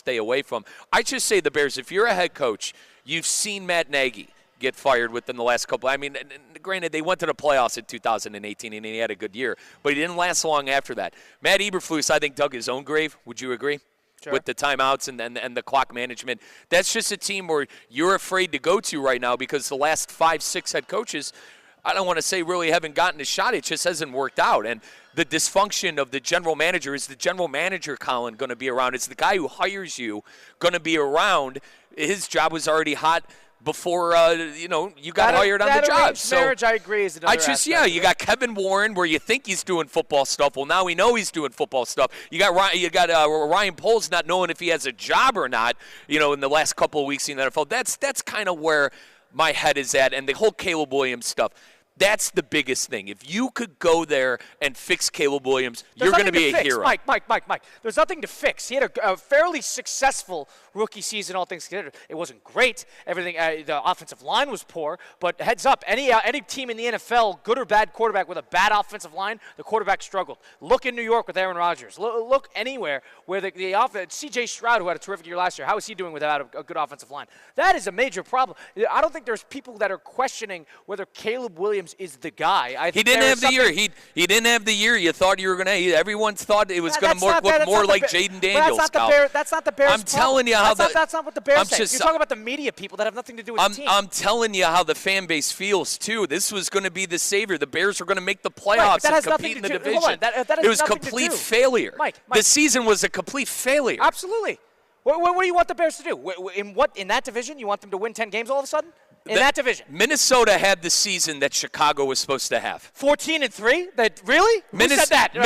stay away from. I just say the Bears, if you're a head coach, you've seen Matt Nagy get fired within the last couple. I mean, granted, they went to the playoffs in 2018, and he had a good year, but he didn't last long after that. Matt Eberflus, I think, dug his own grave. Would you agree? Sure. With the timeouts and the clock management. That's just a team where you're afraid to go to right now because the last 5-6 head coaches, I don't want to say really haven't gotten a shot. It just hasn't worked out. And the dysfunction of the general manager, is the general manager, Colin, going to be around? Is the guy who hires you going to be around? His job was already hot before you got hired on the job. So marriage, I agree, is another aspect. You got Kevin Warren, where you think he's doing football stuff. Well, now we know he's doing football stuff. You got Ryan Poles not knowing if he has a job or not. In the last couple of weeks in the NFL, that's kind of where my head is at, and the whole Caleb Williams stuff. That's the biggest thing. If you could go there and fix Caleb Williams, you're going to be a hero. Mike. There's nothing to fix. He had a fairly successful rookie season, all things considered. It wasn't great. Everything, the offensive line was poor. But heads up, any team in the NFL, good or bad quarterback with a bad offensive line, the quarterback struggled. Look in New York with Aaron Rodgers. Look anywhere where the offense. C.J. Stroud, who had a terrific year last year, how is he doing without a good offensive line? That is a major problem. I don't think there's people that are questioning whether Caleb Williams is the guy. He didn't have the year. He didn't have the year you thought you were going to. Everyone thought it was going to look more like Jaden Daniels. That's not the Bears. I'm telling you how that's not what the Bears say. You're talking about the media people that have nothing to do with the team. I'm telling you how the fan base feels too. This was going to be the savior. The Bears were going to make the playoffs and compete in the division. Hold on. That it was complete failure. Mike, the season was a complete failure. Absolutely. What do you want the Bears to do? In that division, you want them to win 10 games all of a sudden? In that division. Minnesota had the season that Chicago was supposed to have. 14-3? Really? Who said that? Not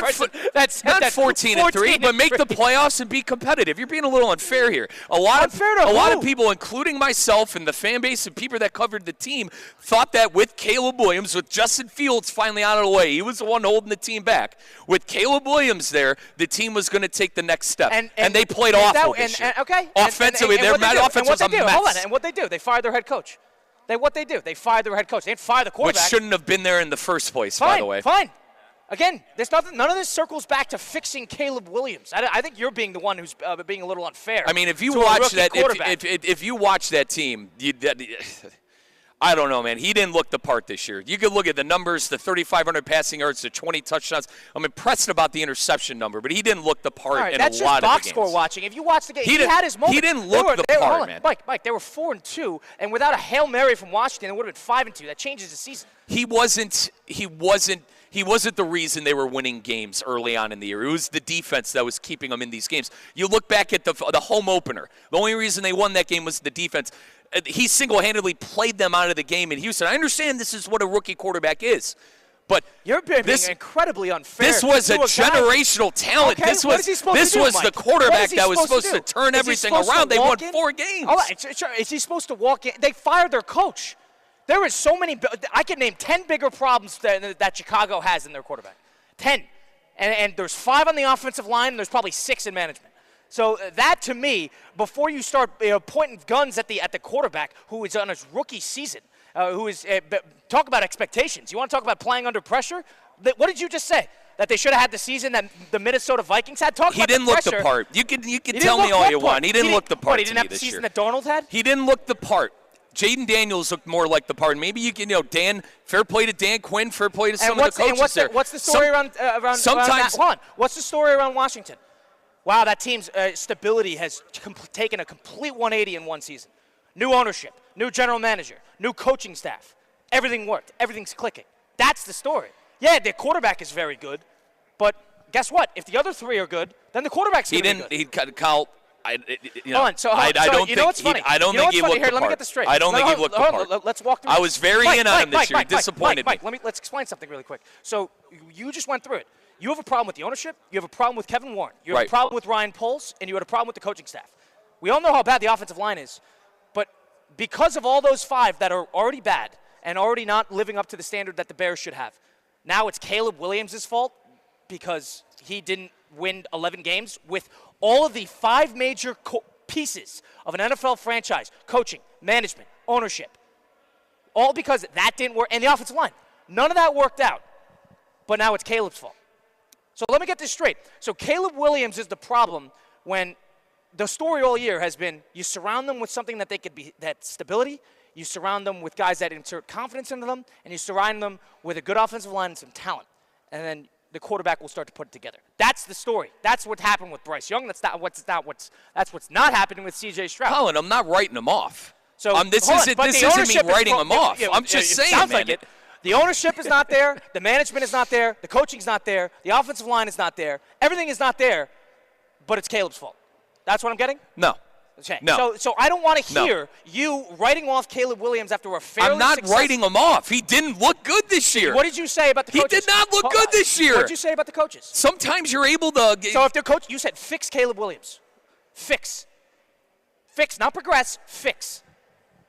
14-3, but make the playoffs and be competitive. You're being a little unfair here. A lot of people, including myself and the fan base and people that covered the team, thought that with Caleb Williams, with Justin Fields finally out of the way, he was the one holding the team back. With Caleb Williams there, the team was going to take the next step. And they played awful this year. Offensively, their offense was a mess. Hold on, and what they do? They fired their head coach. They fired their head coach. They didn't fire the quarterback. Which shouldn't have been there in the first place, by the way. Fine. Again, none of this circles back to fixing Caleb Williams. I think you're being the one who's being a little unfair. I mean, if you watch that, if you watch that team, I don't know, man. He didn't look the part this year. You could look at the numbers, the 3,500 passing yards, the 20 touchdowns. I'm impressed about the interception number, but he didn't look the part in a lot of the games. That's just box score watching. If you watch the game, he had his moment. He didn't look the part, man. Mike, they were 4-2, and without a Hail Mary from Washington, it would have been 5-2. That changes the season. He wasn't the reason they were winning games early on in the year. It was the defense that was keeping them in these games. You look back at the home opener. The only reason they won that game was the defense. He single-handedly played them out of the game in Houston. I understand this is what a rookie quarterback is, but you're being incredibly unfair. This was a generational talent. Okay, this was the quarterback that was supposed to turn everything around. They won 4 games. All right, is he supposed to walk in? They fired their coach. There is so many. I could name 10 bigger problems that Chicago has in their quarterback. 10. And there's 5 on the offensive line, and there's probably 6 in management. So that, to me, before you start pointing guns at the quarterback who is on his rookie season, who is talk about expectations. You want to talk about playing under pressure? What did you just say? That they should have had the season that the Minnesota Vikings had? He didn't look the part. You can tell me all you want. He didn't look the part. He didn't have the season that Darnold had? He didn't look the part. Jaden Daniels looked more like the part. Maybe you can, Dan, fair play to Dan Quinn, fair play to some of the coaches there. What's the story around that? Hold on. What's the story around Washington? Wow, that team's stability has taken a complete 180 in one season. New ownership, new general manager, new coaching staff. Everything worked. Everything's clicking. That's the story. Yeah, the quarterback is very good, but guess what? If the other 3 are good, then the quarterback's going to be good. Kyle, I don't think he looked the part. Let me get this straight. I don't think he looked the part. Let's walk through I was very in on him this year. He disappointed me. Let's explain something really quick. So you just went through it. You have a problem with the ownership. You have a problem with Kevin Warren. You have a problem with Ryan Poles, and you had a problem with the coaching staff. We all know how bad the offensive line is, but because of all those 5 that are already bad and already not living up to the standard that the Bears should have, now it's Caleb Williams' fault because he didn't win 11 games with all of the 5 major pieces of an NFL franchise: coaching, management, ownership. All because that didn't work, and the offensive line. None of that worked out, but now it's Caleb's fault. So let me get this straight. So Caleb Williams is the problem when the story all year has been you surround them with something that they could be, that stability, you surround them with guys that insert confidence into them, and you surround them with a good offensive line and some talent. And then the quarterback will start to put it together. That's the story. That's what happened with Bryce Young. That's what's not happening with C.J. Stroud. Colin, I'm not writing him off. So this isn't me writing him off. I'm just saying, sounds man. like it. The ownership is not there. The management is not there. The coaching's not there. The offensive line is not there. Everything is not there, but it's Caleb's fault. That's what I'm getting? No. Okay. No. So I don't want to hear you writing off Caleb Williams after a fairly I'm not writing him off. He didn't look good this year. What did you say about the coaches? He did not look good this year. What did you say about the coaches? Sometimes you're able to. So if they're coach, you said fix Caleb Williams. Fix. Fix, not progress. Fix.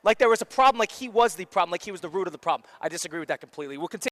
Like there was a problem, like he was the problem, like he was the root of the problem. I disagree with that completely. We'll continue.